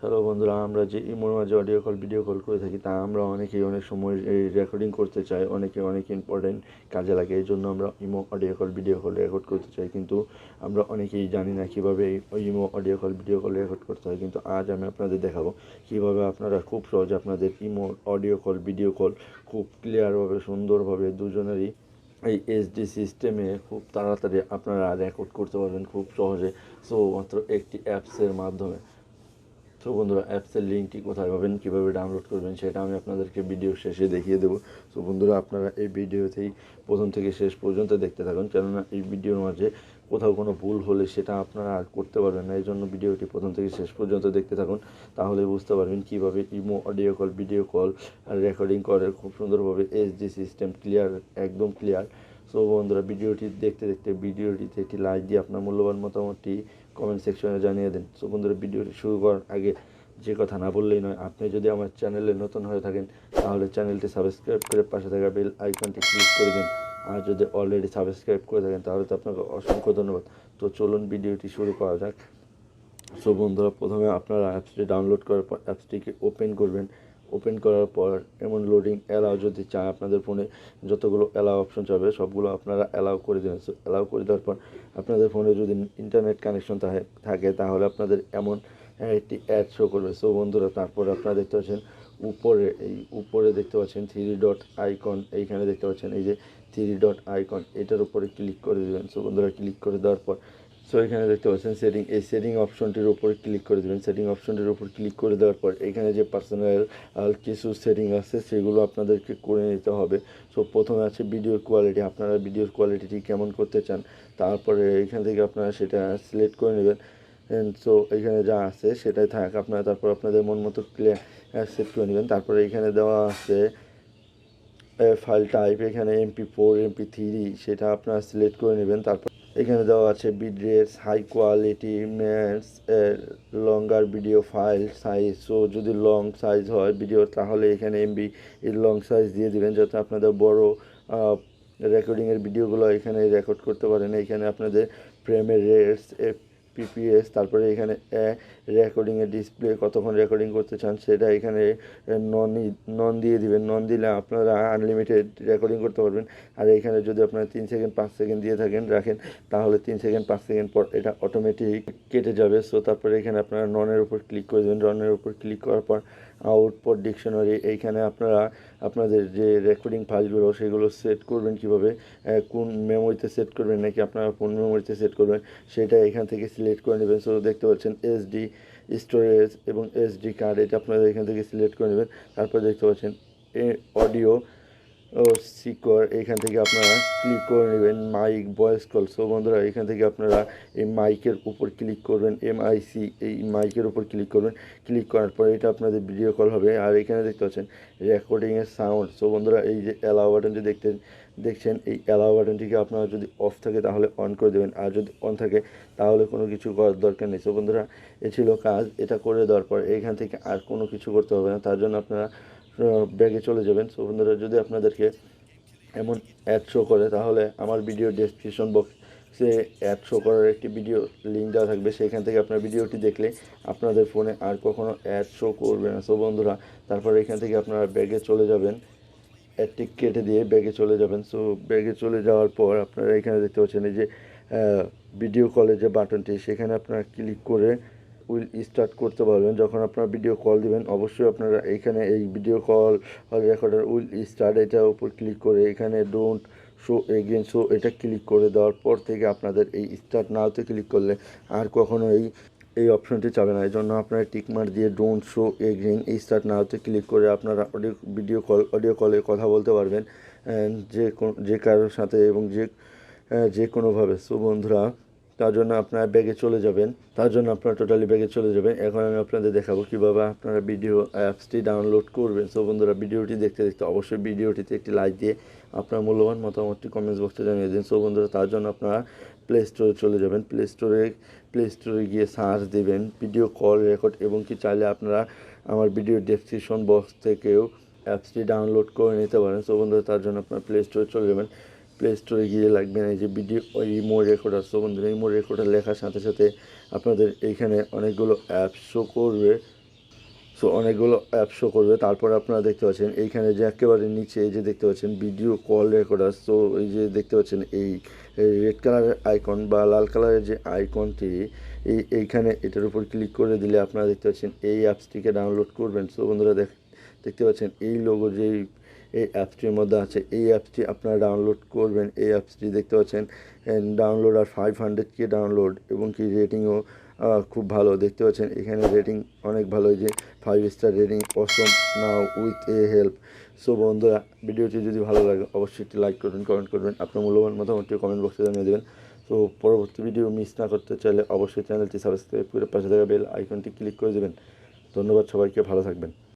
Hello বন্ধুরা, আমরা যে ইমোর মাঝে অডিও কল ভিডিও কল করে থাকি তা আমরা অনেকেই অনেক সময় এই রেকর্ডিং করতে চাই, অনেকে অনেক ইম্পর্টেন্ট কাজে লাগে। এই জন্য আমরা imo audio call video call record করতে চাই, কিন্তু আমরা অনেকেই জানি না কীভাবে imo audio call video call record করতে হয়। কিন্তু আজ আমি আপনাদের দেখাবো কীভাবে আপনারা খুব সহজে আপনাদের imo audio call video call খুব ক্লিয়ারভাবে সুন্দরভাবে দুজনেরই এই এইচডি সিস্টেমে খুব তাড়াতাড়ি আপনারা রেকর্ড করতে পারবেন খুব সহজে, সো মাত্র একটি অ্যাপসের মাধ্যমে। তো বন্ধুরা, অ্যাপসের লিঙ্কটি কোথায় পাবেন, কীভাবে ডাউনলোড করবেন সেটা আমি আপনাদেরকে ভিডিও শেষে দেখিয়ে দেবো। তো বন্ধুরা, আপনারা এই ভিডিওতেই প্রথম থেকে শেষ পর্যন্ত দেখতে থাকুন, কেননা এই ভিডিওর মাঝে কোথাও কোনো ভুল হলে সেটা আপনারা আর করতে পারবেন না। এই জন্য ভিডিওটি প্রথম থেকে শেষ পর্যন্ত দেখতে থাকুন, তাহলে বুঝতে পারবেন কীভাবে imo audio call video call recording করে খুব সুন্দরভাবে। এইচডি সিস্টেম ক্লিয়ার, একদম ক্লিয়ার। সো বন্ধুরা, ভিডিওটি দেখতে দেখতে ভিডিওটিতে একটি লাইক দিয়ে আপনার মূল্যবান মতামতটি কমেন্ট সেকশনে জানিয়ে দেন। সো বন্ধুরা, ভিডিওটি শুরু করার আগে যে কথা না বললেই নয়, আপনি যদি আমার চ্যানেলে নতুন হয়ে থাকেন তাহলে চ্যানেলটি সাবস্ক্রাইব করে পাশে থাকা বেল আইকনটি ক্লিক করে দিন। আর যদি অলরেডি সাবস্ক্রাইব করে থাকেন তাহলে তো আপনাকে অসংখ্য ধন্যবাদ। তো চলুন ভিডিওটি শুরু করা যাক। সো বন্ধুরা, প্রথমে আপনারা অ্যাপসটি ডাউনলোড করার পর অ্যাপসটিকে ওপেন করবেন। ওপেন করার পর এমন লোডিং অ্যালাউ যদি চায়, আপনাদের ফোনে যতগুলো অ্যালাউ অপশন চাবে সবগুলো আপনারা অ্যালাউ করে দেবেন। সো অ্যালাউ করে দেওয়ার পর আপনাদের ফোনে যদি ইন্টারনেট কানেকশন থাকে তাহলে আপনাদের এমন একটি অ্যাড শো করবে। সো বন্ধুরা, তারপরে আপনারা দেখতে পাচ্ছেন উপরে দেখতে পাচ্ছেন থ্রি ডট আইকন, এইখানে দেখতে পাচ্ছেন এই যে থ্রি ডট আইকন, এটার উপরে ক্লিক করে দেবেন। সো বন্ধুরা, ক্লিক করে দেওয়ার পর এখানে দেখতে পাচ্ছেন সেটিং, এই সেটিং অপশনটির উপরে ক্লিক করে দেবেন। সেটিং অপশনটির উপর ক্লিক করে দেওয়ার পর এখানে যে পার্সোনাল কিছু সেটিং আছে সেগুলো আপনাদেরকে করে নিতে হবে। সো প্রথমে আছে ভিডিওর কোয়ালিটি, আপনারা ভিডিওর কোয়ালিটিটি কেমন করতে চান, তারপরে এখান থেকে আপনারা সেটা সিলেক্ট করে নেবেন। সো এখানে যা আছে সেটাই থাক, আপনারা তারপর আপনাদের মন মতো ক্লিয়ার সেট করে নেবেন। তারপরে এখানে দেওয়া আছে ফাইল টাইপ, এখানে MP4 MP3 সেটা আপনারা সিলেক্ট করে নেবেন। তারপর এখানে দেওয়া আছে bit rate, high quality, maths, longer video file size. So যদি লং সাইজ হয় ভিডিও তাহলে এখানে এমবি লং সাইজ দিয়ে দেবেন, যাতে আপনাদের বড় রেকর্ডিংয়ের ভিডিওগুলো এখানে রেকর্ড করতে পারেন। এখানে আপনাদের ফ্রেমের রেটস, পিপিএস, তারপরে এখানে রেকর্ডিংয়ের ডিসপ্লে কতক্ষণ রেকর্ডিং করতে চান সেটা এখানে নন দিয়ে দিবেন। নন দিলে আপনারা আনলিমিটেড রেকর্ডিং করতে পারবেন। আর এখানে যদি আপনারা 3 সেকেন্ড 5 সেকেন্ড দিয়ে রাখেন তাহলে 3 সেকেন্ড 5 সেকেন্ড পর এটা অটোমেটিক কেটে যাবে। সো তারপরে এখানে আপনারা ননের উপর ক্লিক করে দেবেন। ননের উপর ক্লিক করার পর আউটপুট ডিকশনারি, এইখানে আপনারা আপনাদের যে রেকর্ডিং ফাইলগুলো সেগুলো সেট করবেন কীভাবে, কোন মেমোরিতে সেট করবেন নাকি আপনারা কোন মেমোরিতে সেট করবেন সেটা এখান থেকে সিলেক্ট করে নেবেন। সো দেখতে পাচ্ছেন এসডি স্টোরেজ এবং এসডি কার্ড, এটা আপনারা এখান থেকে সিলেক্ট করে নেবেন। তারপর দেখতে পাচ্ছেন অডিও ও সিকর, এইখান থেকে আপনারা ক্লিক করে নেবেন মাইক ভয়েস কল। সো বন্ধুরা, এখান থেকে আপনারা এই মাইকের উপর ক্লিক করবেন, MIC, এই মাইকের উপর ক্লিক করবেন। ক্লিক করার পরে এটা আপনাদের ভিডিও কল হবে। আর এখানে দেখতে পাচ্ছেন রেকর্ডিংয়ের সাউন্ড। সো বন্ধুরা, এই যে অ্যালাউ বাটনটি দেখছেন, এই অ্যালাউ বাটনটিকে আপনারা যদি অফ থাকে তাহলে অন করে দেবেন, আর যদি অন থাকে তাহলে কোনো কিছু করার দরকার নেই। সো বন্ধুরা, এ ছিল কাজ। এটা করে দেওয়ার পর এইখান থেকে আর কোনো কিছু করতে হবে না, তার জন্য আপনারা ব্যাগে চলে যাবেন। সো বন্ধুরা, যদি আপনাদেরকে এমন অ্যাড শো করে তাহলে আমার ভিডিও ডেসক্রিপশন বক্সে অ্যাড শো করার একটি ভিডিও লিঙ্ক দেওয়া থাকবে, সেখান থেকে আপনার ভিডিওটি দেখলে আপনাদের ফোনে আর কখনো অ্যাড শো করবে না। সো বন্ধুরা, তারপর এখান থেকে আপনারা ব্যাগে চলে যাবেন, অ্যাডটি কেটে দিয়ে ব্যাগে চলে যাবেন। সো ব্যাগে চলে যাওয়ার পর আপনারা এখানে দেখতে পাচ্ছেন এই যে ভিডিও কলের যে বাটনটি, সেখানে আপনারা ক্লিক করে উইল স্টার্ট করতে পারবেন। যখন আপনারা ভিডিও কল দিবেন অবশ্যই আপনারা এইখানে এই video call recorder will start, এটার উপর ক্লিক করে এখানে ডোন্ট শো এগেন, সো এটা ক্লিক করে দেওয়ার পর থেকে আপনাদের এই স্টার্ট নাওতে ক্লিক করলে আর কখনো এই অপশনটি চাবে না। এই জন্য আপনারা টিকমার্ক দিয়ে ডোন্ট শো এগেইন, এই স্টার্ট নাওতে ক্লিক করে আপনারা অডিও কলে কথা বলতে পারবেন যে কারোর সাথে এবং যে কোনোভাবে। সো বন্ধুরা, তার জন্য আপনারা ব্যাগে চলে যাবেন, টোটালি ব্যাগে চলে যাবেন। এখন আমি আপনাদের দেখাবো কীভাবে আপনারা ভিডিও অ্যাপসটি ডাউনলোড করবেন। সো বন্ধুরা, ভিডিওটি দেখতে অবশ্যই ভিডিওটিতে একটি লাইক দিয়ে আপনার মূল্যবান মতামতটি কমেন্টস বক্সে জানিয়ে দিন। সো বন্ধুরা, তার জন্য আপনারা প্লে স্টোরে চলে যাবেন। প্লে স্টোরে গিয়ে সার্চ দেবেন ভিডিও কল রেকর্ড, এবং কি চাইলে আপনারা আমার ভিডিও ডেসক্রিপশন বক্স থেকেও অ্যাপসটি ডাউনলোড করে নিতে পারেন। সো বন্ধুরা, তার জন্য আপনারা প্লে স্টোরে চলে যাবেন। প্লে স্টোরে গিয়ে লাগবেন এই যে ইমো রেকর্ডার। সো বন্ধুরা, ইমো রেকর্ডার লেখার সাথে সাথে আপনাদের এইখানে অনেকগুলো অ্যাপস শো করবে। সো অনেকগুলো অ্যাপ শো করবে। তারপর আপনারা দেখতে পাচ্ছেন এইখানে যে একেবারে নিচে এই যে দেখতে পাচ্ছেন ভিডিও কল রেকর্ডার। সো এই যে দেখতে পাচ্ছেন এই রেড কালারের আইকন বা লাল কালারের যে আইকনটি এইখানে এটার উপর ক্লিক করে দিলে আপনারা দেখতে পাচ্ছেন এই অ্যাপসটিকে ডাউনলোড করবেন। সো বন্ধুরা দেখতে পাচ্ছেন এই লোগো যেই এই অ্যাপসটির মধ্যে আছে, এই অ্যাপসটি আপনারা ডাউনলোড করবেন। এই অ্যাপসটি দেখতে পাচ্ছেন ডাউনলোড আর 500K ডাউনলোড এবং কি রেটিংও খুব ভালো। দেখতে পাচ্ছেন এখানে রেটিং অনেক ভালো, যে 5 star rating, Assam now with a help. So বন্ধুরা, ভিডিওটি যদি ভালো লাগে অবশ্যই একটি লাইক করবেন, কমেন্ট করবেন, আপনার মূল্যবান মতামতটি কমেন্ট বক্সে জানিয়ে দেবেন। তো পরবর্তী ভিডিও মিস না করতে চাইলে অবশ্যই চ্যানেলটি সাবস্ক্রাইব করে পাশে থাকা বেল আইকনটি ক্লিক করে দেবেন। ধন্যবাদ সবাইকে, ভালো থাকবেন।